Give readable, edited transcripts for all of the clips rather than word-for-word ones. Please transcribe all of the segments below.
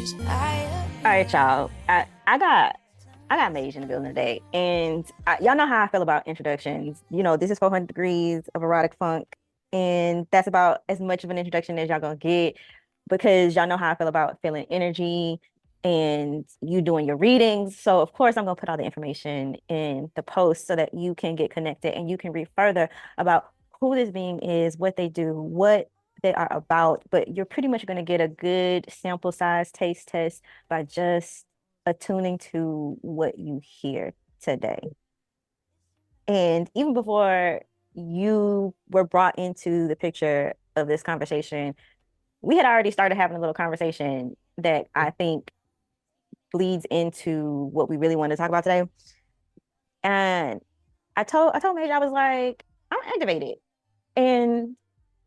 All right, y'all. I got Maij in the building today, and y'all know how I feel about introductions. This is 400 degrees of erotic funk, and that's about as much of an introduction as y'all gonna get because y'all know how I feel about feeling energy and you doing your readings. So of course I'm gonna put all the information in the post so that you can get connected and you can read further about who this being is, what they do, what they are about. But you're pretty much gonna get a good sample size taste test by just attuning to what you hear today. And even before you were brought into the picture of this conversation, we had already started having a little conversation that I think bleeds into what we really want to talk about today. And I told Maij, I was like, I'm activated. And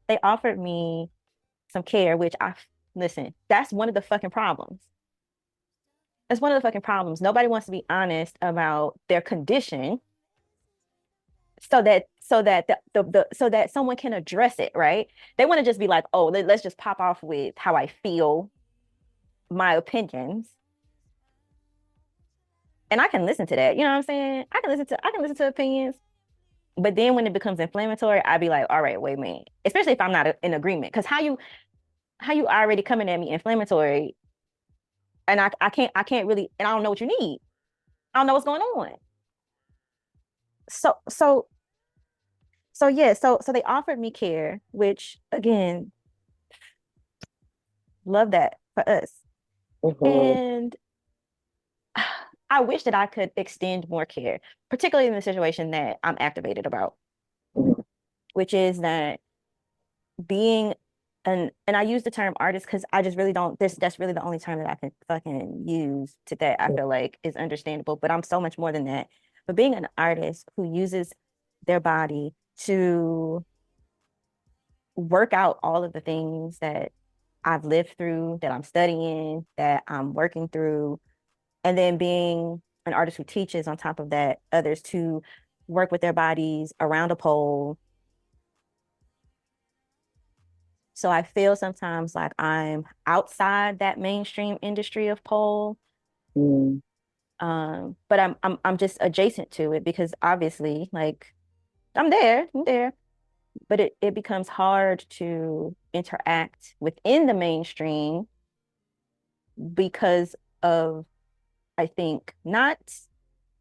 they offered me some care, which I listen, that's one of the fucking problems. That's one of the fucking problems. Nobody wants to be honest about their condition so that someone can address it, right? They want to just be like, oh, let's just pop off with how I feel, my opinions. And I can listen to that. You know what I'm saying? I can listen to opinions. But then when it becomes inflammatory, I'd be like, all right, wait a minute. Especially if I'm not in agreement. Because how you already coming at me inflammatory and I can't really, and I don't know what you need. I don't know what's going on. So so so yeah, so they offered me care, which again, love that for us. Mhm. And I wish that I could extend more care, particularly in the situation that I'm activated about, Mhm. which is that being and I use the term artist because I just really don't that's really the only term that I can fucking use to that I feel like is understandable. But I'm so much more than that. But being an artist who uses their body to work out all of the things that I've lived through, that I'm studying, that I'm working through, and then being an artist who teaches on top of that others to work with their bodies around a pole. So I feel sometimes like I'm outside that mainstream industry of pole. Mhm. But I'm just adjacent to it because obviously like I'm there, but it becomes hard to interact within the mainstream because of I think not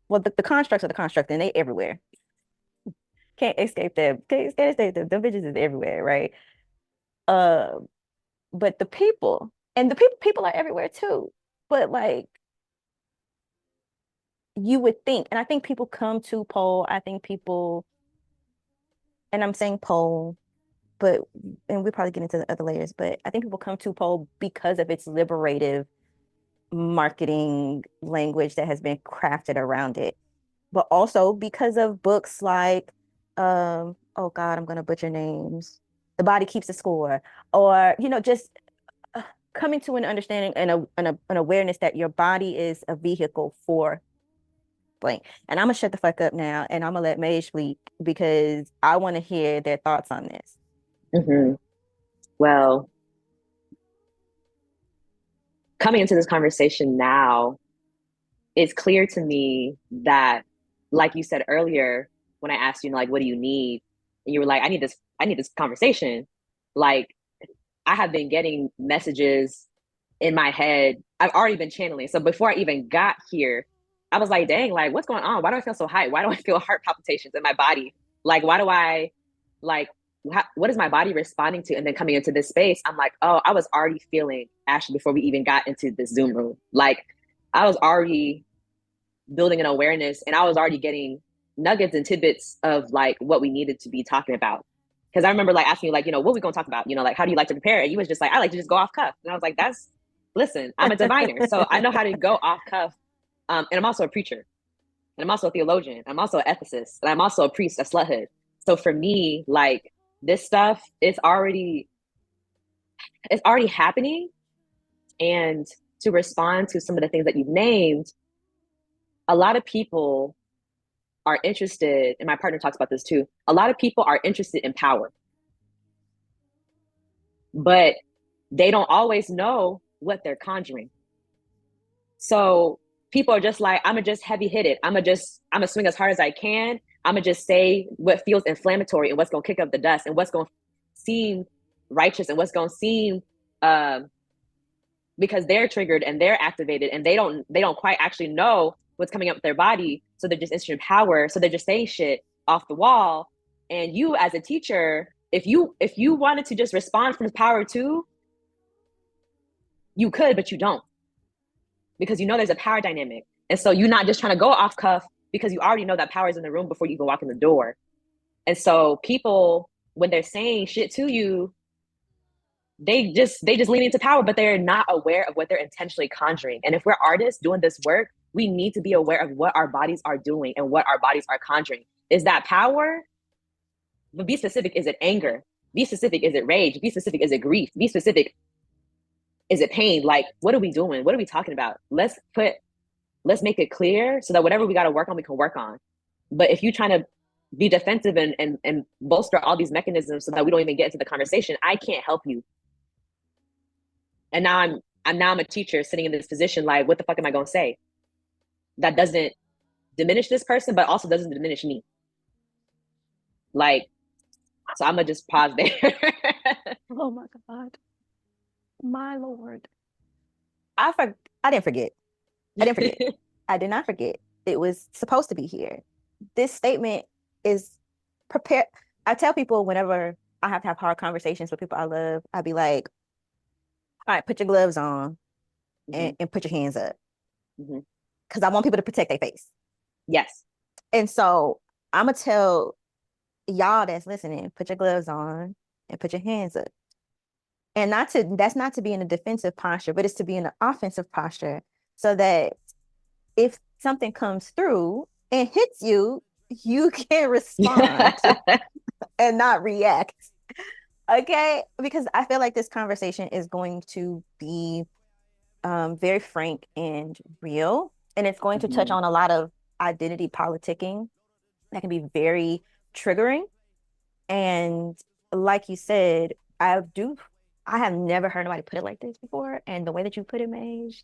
well the constructs are the construct and they everywhere. Can't escape them. Can't escape them. The bitches is everywhere, right? Uh, but the people and the people are everywhere too. But like you would think, and I think people come to pole. I think people, and I'm saying pole, but and we probably get into the other layers, but I think people come to pole because of its liberative marketing language that has been crafted around it, but also because of books like, oh God, I'm gonna butcher names. The Body Keeps the Score, or just uh, coming to an understanding and an awareness that your body is a vehicle for blank. And I'm gonna shut the fuck up now, and I'm gonna let Maij speak because I want to hear their thoughts on this. Mhm. Well, coming into this conversation now, it's clear to me that, like you said earlier, when I asked you, like, what do you need? And you were like, I need this conversation. Like, I have been getting messages in my head. I've already been channeling. So before I even got here, I was like, dang, like, what's going on? Why do I feel so high? Why do I feel heart palpitations in my body? Like, why do I, like, what is my body responding to? And then coming into this space, I'm like, oh, I was already feeling Ashley before we even got into this Zoom room. Like, I was already building an awareness and I was already getting nuggets and tidbits of like what we needed to be talking about. Because I remember like asking you, like, what are we going to talk about? Like, how do you like to prepare? And you was just like, I like to just go off cuff. And I was like, listen, I'm a diviner. So I know how to go off cuff. And I'm also a preacher. And I'm also a theologian. I'm also an ethicist. And I'm also a priest, a sluthood. So for me, like, this stuff is already happening. And to respond to some of the things that you've named, a lot of people are interested, and my partner talks about this too. A lot of people are interested in power, but they don't always know what they're conjuring. So people are just like, I'm gonna just heavy hit it. I'm gonna swing as hard as I can. I'm gonna just say what feels inflammatory and what's gonna kick up the dust and what's gonna seem righteous and what's gonna seem um because they're triggered and they're activated and they don't quite actually know what's coming up with their body. So they're just instant power. So they're just saying shit off the wall. And you as a teacher, if you wanted to just respond from power too, you could, but you don't, because you know there's a power dynamic. And so you're not just trying to go off cuff because you already know that power is in the room before you even walk in the door. And so people, when they're saying shit to you, they just lean into power, but they're not aware of what they're intentionally conjuring. And if we're artists doing this work, we need to be aware of what our bodies are doing and what our bodies are conjuring. Is that power? But be specific. Is it anger? Be specific. Is it rage? Be specific. Is it grief? Be specific. Is it pain? Like, what are we doing? What are we talking about? Let's make it clear so that whatever we got to work on, we can work on. But if you're trying to be defensive and bolster all these mechanisms so that we don't even get into the conversation, I can't help you. And now I'm a teacher sitting in this position, like, what the fuck am I gonna say? That doesn't diminish this person, but also doesn't diminish me. Like, so I'm gonna just pause there. Oh my God. My Lord. I didn't forget. I didn't forget. I did not forget. It was supposed to be here. This statement is prepared. I tell people whenever I have to have hard conversations with people I love, I'd be like, all right, put your gloves on and put your hands up. Because I want people to protect their face. Yes. And so I'm going to tell y'all that's listening, put your gloves on and put your hands up. And that's not to be in a defensive posture, but it's to be in an offensive posture so that if something comes through and hits you, you can respond and not react. Okay? Because I feel like this conversation is going to be very frank and real. And it's going to touch on a lot of identity politicking that can be very triggering. And like you said, I have never heard nobody put it like this before. And the way that you put it, Maij,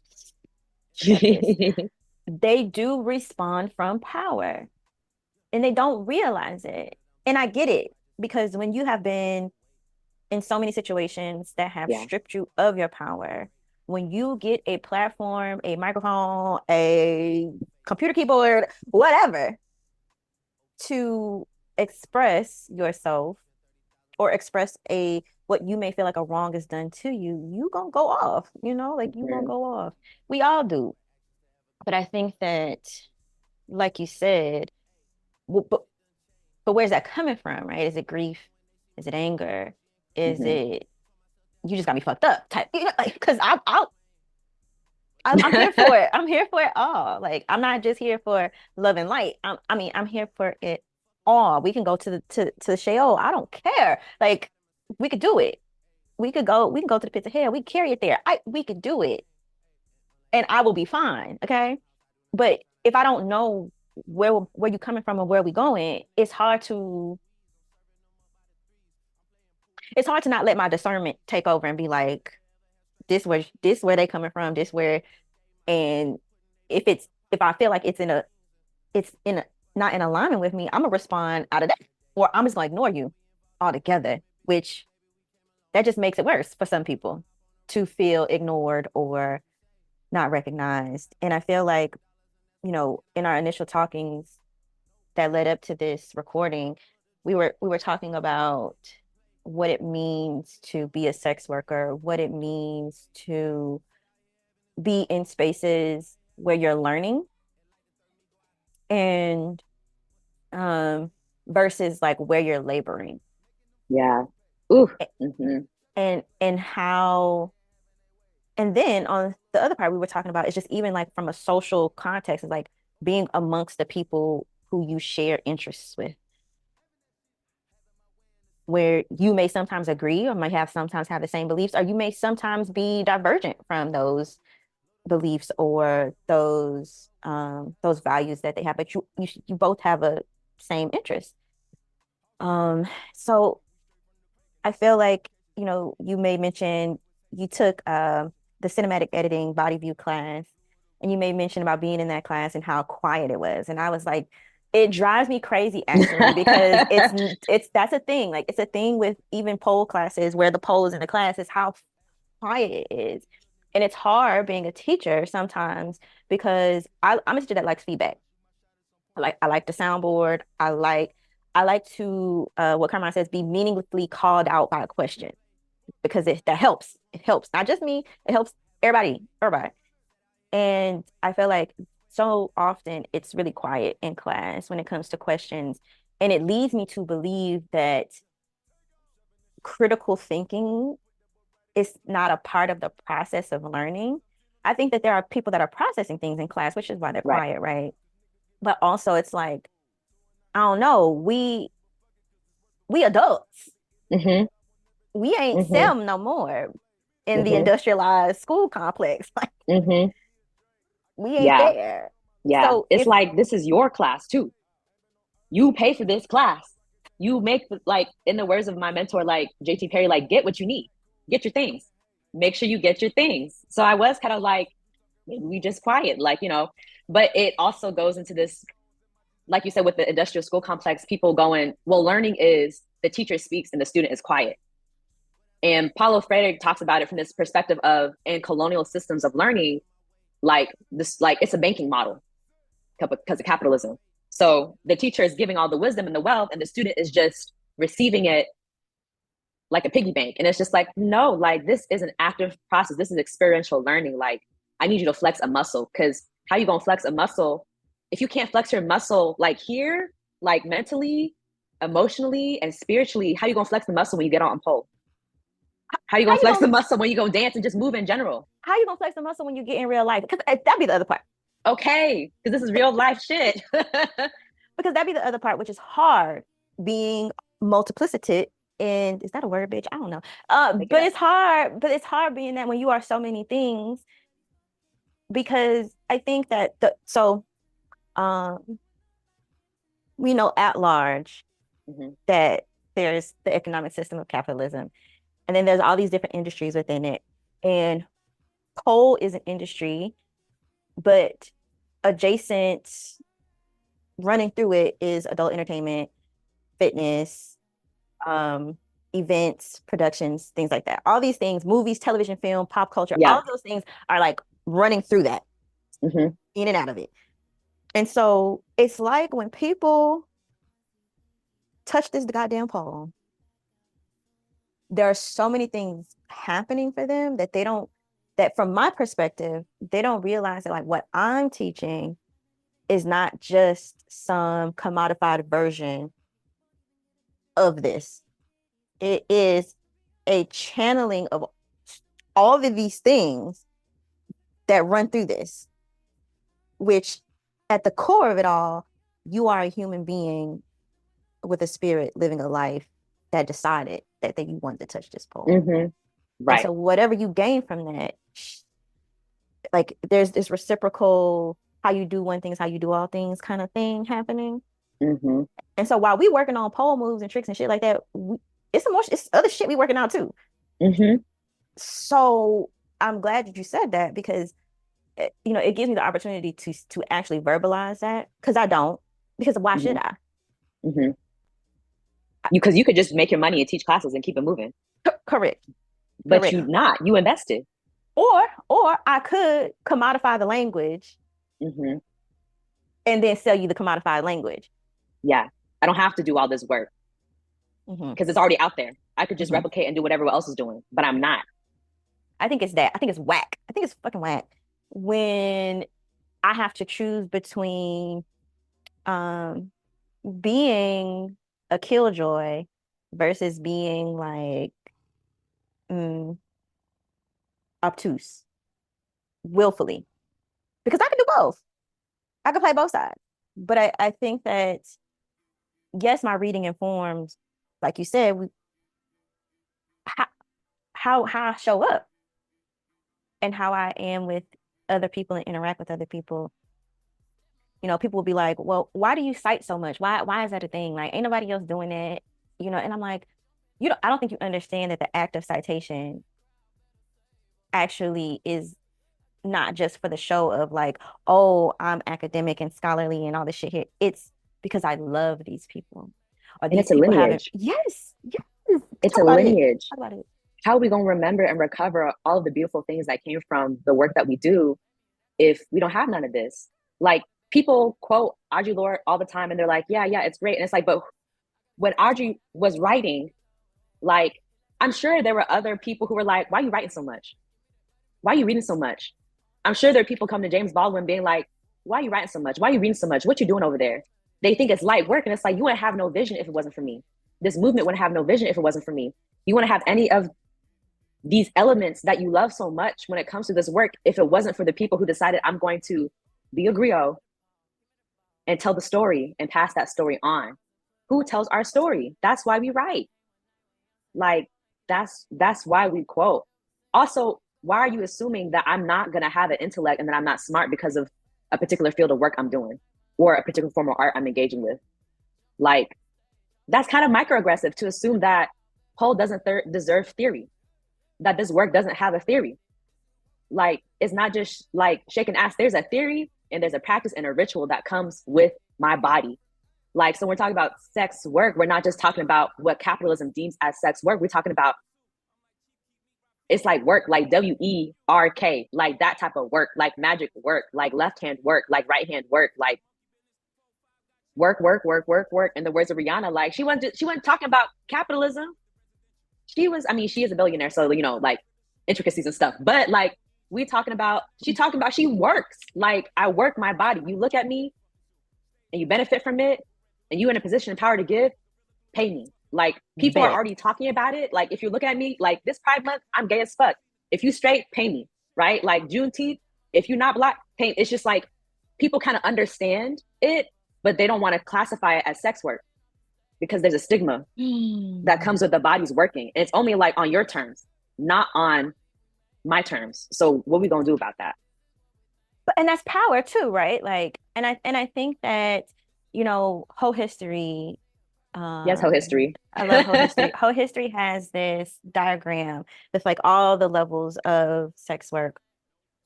they do respond from power and they don't realize it. And I get it because when you have been in so many situations that have Yeah. stripped you of your power, when you get a platform, a microphone, a computer keyboard, whatever, to express yourself or express a what you may feel like a wrong is done to you, you gonna go off, like you gonna go off. We all do. But I think that, like you said, but where's that coming from, right? Is it grief? Is it anger? Is it you just got me fucked up type? Like because I'm here for it. I'm here for it all. Like I'm not just here for love and light. I'm here for it all. We can go to the Sheol. I don't care. Like we could do it. We can go to the pits of hell. We can carry it there. We could do it. And I will be fine. Okay. But if I don't know where you coming from and where we going, it's hard to not let my discernment take over and be like, this where they coming from, this where and if I feel like it's in a not in alignment with me, I'm gonna respond out of that. Or I'm just gonna ignore you altogether, which that just makes it worse for some people to feel ignored or not recognized. And I feel like, in our initial talkings that led up to this recording, we were talking about what it means to be a sex worker, what it means to be in spaces where you're learning and versus like where you're laboring. Yeah. Ooh. And how and then on the other part we were talking about is just even like from a social context, is like being amongst the people who you share interests with, where you may sometimes agree or might have sometimes have the same beliefs, or you may sometimes be divergent from those beliefs or those values that they have, but you both have a same interest. So I feel like, you may mention you took the cinematic editing body view class, and you made mention about being in that class and how quiet it was. And I was like, it drives me crazy actually, because it's that's a thing. Like it's a thing with even pole classes where the pole is in the class is how quiet it is. And it's hard being a teacher sometimes because I'm a teacher that likes feedback. I like the soundboard. I like to what Carmine says, be meaningfully called out by a question because that helps. It helps not just me, it helps everybody. And I feel like so often it's really quiet in class when it comes to questions. And it leads me to believe that critical thinking is not a part of the process of learning. I think that there are people that are processing things in class, which is why they're Right. quiet, right? But also it's like, I don't know, we adults. Hmm. We ain't Hmm. SEM no more in the Hmm. industrialized school complex. Like Hmm. we ain't Yeah. there. Yeah. So It's if like this is your class too. You pay for this class. You make, like, in the words of my mentor, like JT Perry, like, get what you need, get your things, make sure you get your things. So I was kind of like, maybe we just quiet, like, but it also goes into this, like you said, with the industrial school complex, people going, well, learning is the teacher speaks and the student is quiet. And Paulo Freire talks about it from this perspective of, in colonial systems of learning, like this, like it's a banking model because of capitalism. So the teacher is giving all the wisdom and the wealth, and the student is just receiving it like a piggy bank. And it's just like, no, like this is an active process. This is experiential learning. Like, I need you to flex a muscle, because how you gonna flex a muscle if you can't flex your muscle like here, like mentally, emotionally, and spiritually? How you gonna flex the muscle when you get on pole? How you how gonna you flex gonna the muscle when you go dance and just move in general? how you gonna flex the muscle when you get in real life? Because that'd be the other part. Okay, because this is real life shit. Because that'd be the other part, which is hard being multiplicated. And is that a word, bitch? I don't know. Make it But up. it's hard being that when you are so many things, because I think that um we know at large Mm-hmm. that there's the economic system of capitalism, and then there's all these different industries within it. And coal is an industry, but adjacent running through it is adult entertainment, fitness, um, events, productions, things like that. All these things, movies, television, film, pop culture, all Yeah. of those things are like running through that, Mm-hmm. in and out of it. And so it's like when people touch this goddamn pole, there are so many things happening for them that that from my perspective, they don't realize that like what I'm teaching is not just some commodified version of this. It is a channeling of all of these things that run through this, which at the core of it all, you are a human being with a spirit living a life that decided that you wanted to touch this pole. Mm-hmm. And Right. so whatever you gain from that, like there's this reciprocal how you do one thing is how you do all things kind of thing happening. Mm-hmm. And so while we working on pole moves and tricks and shit like that, it's other shit we working on too. Mm-hmm. So I'm glad that you said that because it gives me the opportunity to actually verbalize that because I don't, because why should Mm-hmm. I? Mm-hmm. Because you could just make your money and teach classes and keep it moving, Correct, but correct. you not. You invested. Or I could commodify the language Mm-hmm. and then sell you the commodified language. Yeah. I don't have to do all this work Hmm. because it's already out there. I could just Hmm. replicate and do whatever else is doing, but I'm not. I think it's that. I think it's whack. I think it's fucking whack when I have to choose between um being a killjoy versus being like mm, obtuse willfully, because I can do both. I can play both sides. But I think that yes, my reading informs, like you said, how, how I show up and how I am with other people and interact with other people. People will be like, "Well, why do you cite so much? Why is that a thing? Like, ain't nobody else doing it?" And I'm like, I don't think you understand that the act of citation actually is not just for the show of like, oh, I'm academic and scholarly and all this shit here. It's because I love these people. Or And these it's a people haven't. lineage. Yes, yes. It's Talk a about it. lineage. Talk about it. How are we going to remember and recover all of the beautiful things that came from the work that we do if we don't have none of this? Like, people quote Audre Lorde all the time and they're like, yeah, yeah, it's great. And it's like, but when Audre was writing, like, I'm sure there were other people who were like, why are you writing so much? Why are you reading so much? I'm sure there are people coming to James Baldwin being like, why are you writing so much? Why are you reading so much? What you doing over there? They think it's light work. And it's like, you wouldn't have no vision if it wasn't for me. This movement wouldn't have no vision if it wasn't for me. You wouldn't have any of these elements that you love so much when it comes to this work if it wasn't for the people who decided I'm going to be a griot and tell the story and pass that story on. Who tells our story? That's why we write. Like, that's why we quote. Also, why are you assuming that I'm not gonna have an intellect and that I'm not smart because of a particular field of work I'm doing or a particular form of art I'm engaging with? Like, that's kind of microaggressive to assume that Poe doesn't deserve theory, that this work doesn't have a theory. Like, it's not just like shaking ass. There's a theory and there's a practice and a ritual that comes with my body. Like, so we're talking about sex work. We're not just talking about what capitalism deems as sex work. We're talking about it's like work, like WERK, like that type of work, like magic work, like left hand work, like right hand work, like work, work, work, work, work. In the words of Rihanna, like she wasn't talking about capitalism. She was, I mean, she is a billionaire, so like intricacies and stuff. But like she works. Like, I work my body. You look at me and you benefit from it, and you in a position of power to give, pay me. Like, people are Bet. already talking about it. Like, if you look at me, like this Pride Month, I'm gay as fuck. If you straight, pay me, right? Like Juneteenth, if you not black, pay me. It's just like people kind of understand it, but they don't want to classify it as sex work because there's a stigma that Mm. comes with the bodies working. And it's only like on your terms, not on my terms. So what are we gonna do about that? But and that's power too, right? Like, and I think that, whole history, Yes, whole history. I love whole history. Whole history has this diagram with like all the levels of sex work,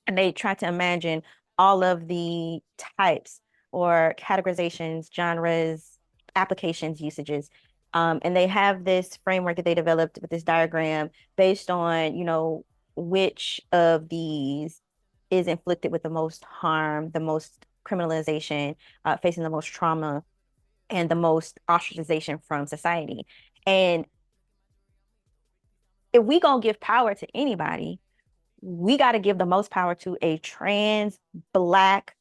and they try to imagine all of the types or categorizations, genres, applications, usages. And they have this framework that they developed with this diagram based on, which of these is inflicted with the most harm, the most criminalization, facing the most trauma, and the most ostracization from society. And if we gonna give power to anybody, we got to give the most power to a trans black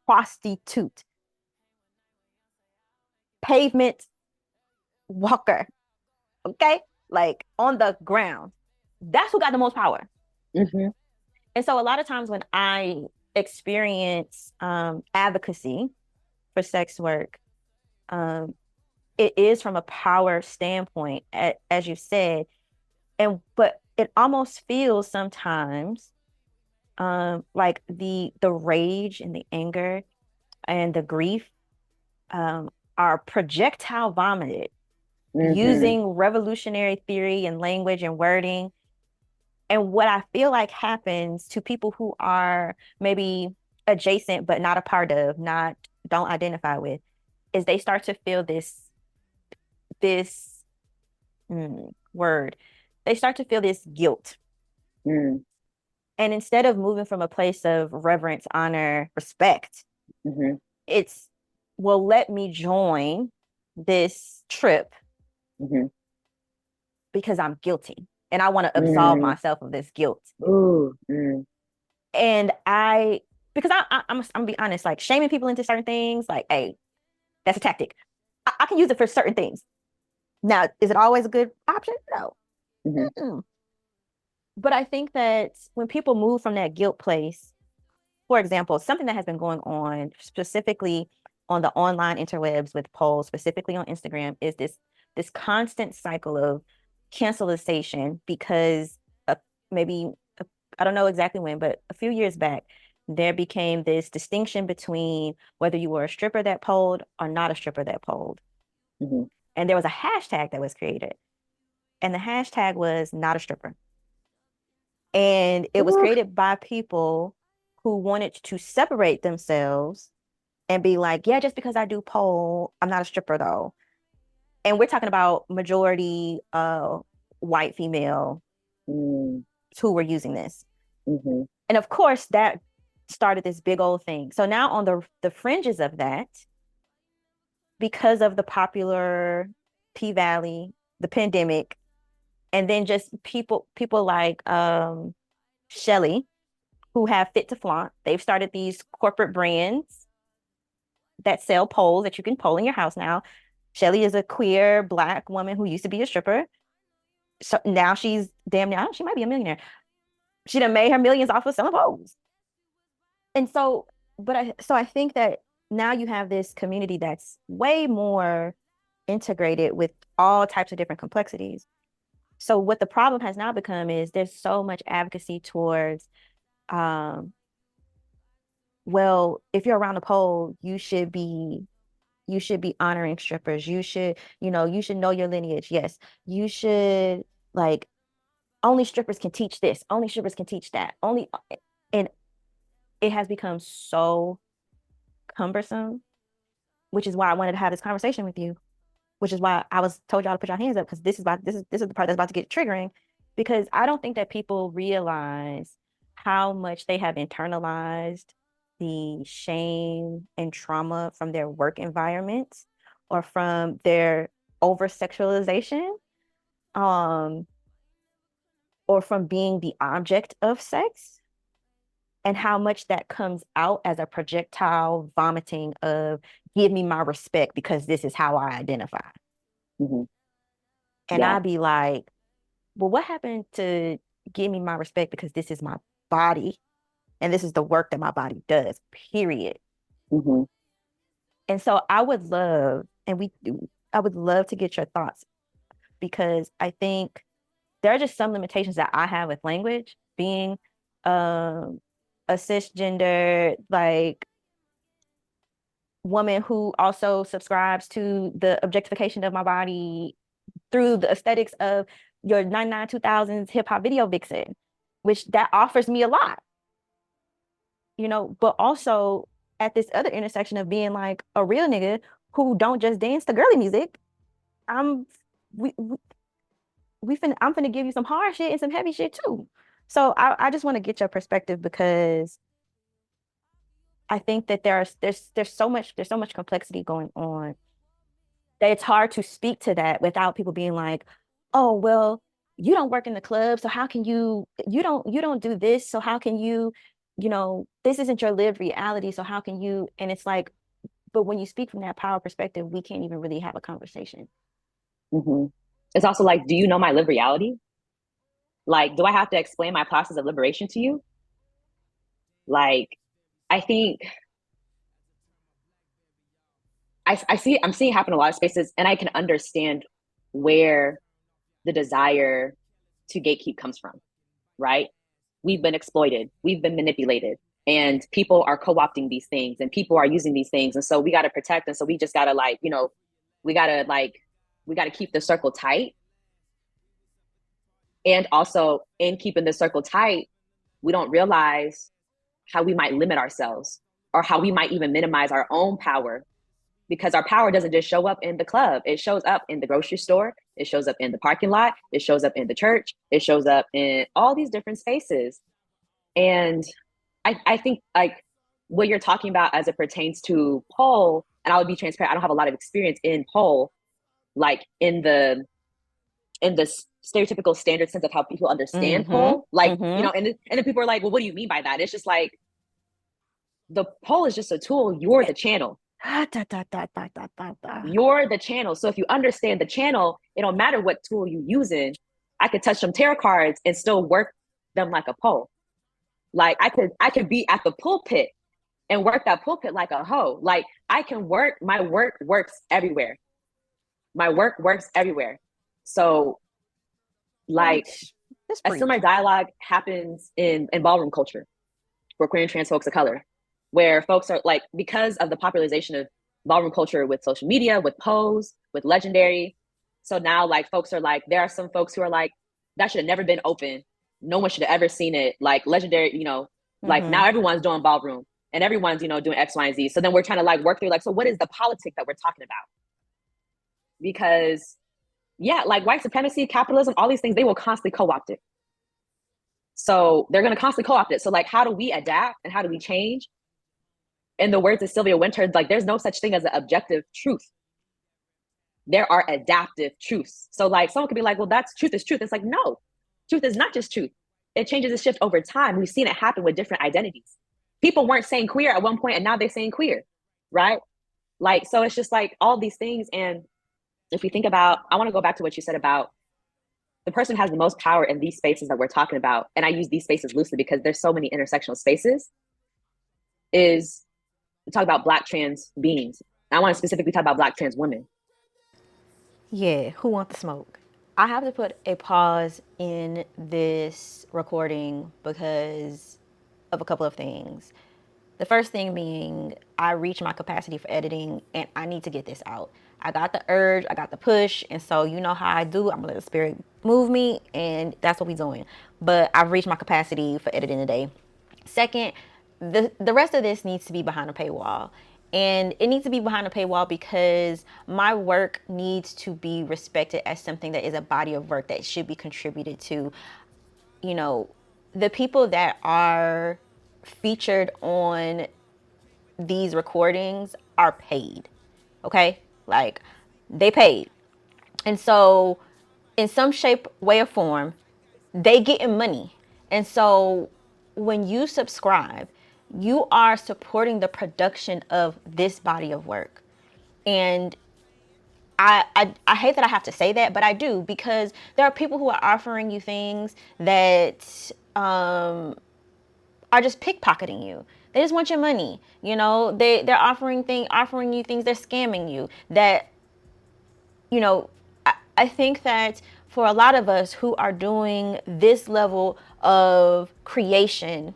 prostitute, pavement walker, okay? Like on the ground. That's who got the most power. Mm-hmm. And so a lot of times when I experience advocacy for sex work, um, it is from a power standpoint, as you said, but it almost feels sometimes like the rage and the anger and the grief um are projectile vomited Mm-hmm. using revolutionary theory and language and wording. And what I feel like happens to people who are maybe adjacent but not a part of, not don't identify with, is they start to feel this word. They start to feel this guilt. Mm-hmm. And instead of moving from a place of reverence, honor, respect, Mm-hmm. it's, well, let me join this trip Mm-hmm. because I'm guilty and I want to absolve Mm. myself of this guilt. Ooh. Mm. And because I'm gonna be honest, like shaming people into certain things, like, hey, that's a tactic. I can use it for certain things. Now, is it always a good option? No. Mm-hmm. Mm-mm. But I think that when people move from that guilt place, for example, something that has been going on specifically on the online interwebs with polls, specifically on Instagram, is this constant cycle of cancelization because maybe I don't know exactly when, but a few years back, there became this distinction between whether you were a stripper that polled or not a stripper that polled. Mm-hmm. And there was a hashtag that was created, and the hashtag was not a stripper. And it was Ooh. created by people who wanted to separate themselves and be like, yeah, just because I do pole, I'm not a stripper though. And we're talking about majority white female Mm, who were using this. mhm, And of course, that started this big old thing. So now on the fringes of that, because of the popular P Valley, the pandemic, and then just people like Shelly who have Fit to Flaunt. They've started these corporate brands that sell poles that you can pole in your house now. Shelly is a queer black woman who used to be a stripper. So now she's damn now she might be a millionaire. She done made her millions off of selling poles. And so, I think that now you have this community that's way more integrated with all types of different complexities. So what the problem has now become is there's so much advocacy towards um well, if you're around the pole, you should be honoring strippers. You should, you should know your lineage. Yes. You should like only strippers can teach this. Only strippers can teach that. Only and it has become so cumbersome, which is why I wanted to have this conversation with you, which is why I was told y'all to put your hands up because this is the part that's about to get triggering because I don't think that people realize how much they have internalized the shame and trauma from their work environments or from their over sexualization um or from being the object of sex and how much that comes out as a projectile vomiting of give me my respect because this is how I identify. mhm. And Yeah. I'd be like, well, what happened to give me my respect because this is my body and this is the work that my body does, period. Mhm, And so I would love to get your thoughts because I think there are just some limitations that I have with language being um a cisgender like woman who also subscribes to the objectification of my body through the aesthetics of your 99 2000s hip hop video vixen, which that offers me a lot, but also at this other intersection of being like a real nigga who don't just dance to girly music. I'm we, we, I'm finna give you some hard shit and some heavy shit too. So I just want to get your perspective because I think that there's so much complexity going on that it's hard to speak to that without people being like, oh, well, you don't work in the club, so how can you don't do this, so how can this isn't your lived reality, so how can you? And it's like, but when you speak from that power perspective, we can't even really have a conversation. mhm. It's also like, do you know my lived reality? Like, do I have to explain my process of liberation to you? Like, I think I'm seeing it happen in a lot of spaces, and I can understand where the desire to gatekeep comes from, right? We've been exploited, we've been manipulated, and people are co-opting these things and people are using these things. And so we got to protect. And so we just got to we got to we got to keep the circle tight. And also in keeping the circle tight, we don't realize how we might limit ourselves or how we might even minimize our own power because our power doesn't just show up in the club. It shows up in the grocery store. It shows up in the parking lot. It shows up in the church. It shows up in all these different spaces. And I think like what you're talking about as it pertains to pole, and I would be transparent, I don't have a lot of experience in pole, like in the stereotypical standard sense of how people understand Mm-hmm. pole. Like, Mm-hmm. and then people are like, well, what do you mean by that? It's just like the pole is just a tool. You're the channel. Da, da, da, da, da, da, da, da. You're the channel. So if you understand the channel, it don't matter what tool you using. I could touch some tarot cards and still work them like a pole. Like I could be at the pulpit and work that pulpit like a hoe. Like I can work, my work works everywhere. My work works everywhere. So like Preach. Just a preach. similar dialogue happens in ballroom culture for queer and trans folks of color, where folks are like, because of the popularization of ballroom culture with social media, with Pose, with Legendary. So now like folks are like, there are some folks who are like, that should have never been open. no one should have ever seen it. Like legendary, like Mm-hmm. now everyone's doing ballroom and everyone's, doing X, Y, and Z. So then we're trying to like work through like, so what is the politic that we're talking about? Because yeah, like white supremacy, capitalism, all these things, they will constantly co-opt it. So they're going to constantly co-opt it. So like, how do we adapt and how do we change? In the words of Sylvia Wynter, like there's no such thing as an objective truth. There are adaptive truths. So like someone could be like, well, that's truth is truth. It's like, no, truth is not just truth. It changes and shifts over time. We've seen it happen with different identities. People weren't saying queer at one point and now they're saying queer, right? Like, so it's just like all these things. And if we think about, I want to go back to what you said about the person who has the most power in these spaces that we're talking about. And I use these spaces loosely because there's so many intersectional spaces, is to talk about Black trans beings. I want to specifically talk about Black trans women. Yeah, who wants the smoke? I have to put a pause in this recording because of a couple of things. The first thing being, I reach my capacity for editing and I need to get this out. I got the urge, I got the push, and so you know how I do. I'm gonna let the spirit move me, and that's what we doing. But I've reached my capacity for editing today. Second, the rest of this needs to be behind a paywall. And it needs to be behind a paywall because my work needs to be respected as something that is a body of work that should be contributed to. You know, the people that are featured on these recordings are paid. Okay? Like they paid. And so in some shape, way, or form, they getting money. And so when you subscribe, you are supporting the production of this body of work. And I hate that I have to say that, but I do, because there are people who are offering you things that are just pickpocketing you. They just want your money. You know, they're offering you things, they're scamming you. That, you know, I think that for a lot of us who are doing this level of creation,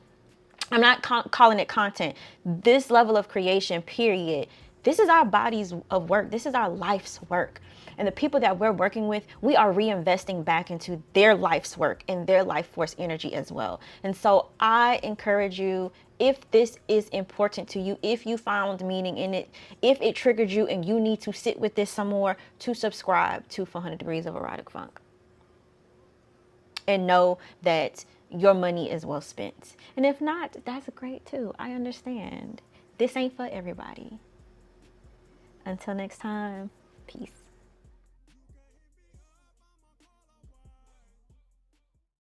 I'm not calling it content, this level of creation, period. This is our bodies of work. This is our life's work. And the people that we're working with, we are reinvesting back into their life's work and their life force energy as well. And so I encourage you, if this is important to you, if you found meaning in it, if it triggered you and you need to sit with this some more, to subscribe to 400 Degreez of Erotic Funk. And know that your money is well spent. And if not, that's great too. I understand. This ain't for everybody. Until next time, peace.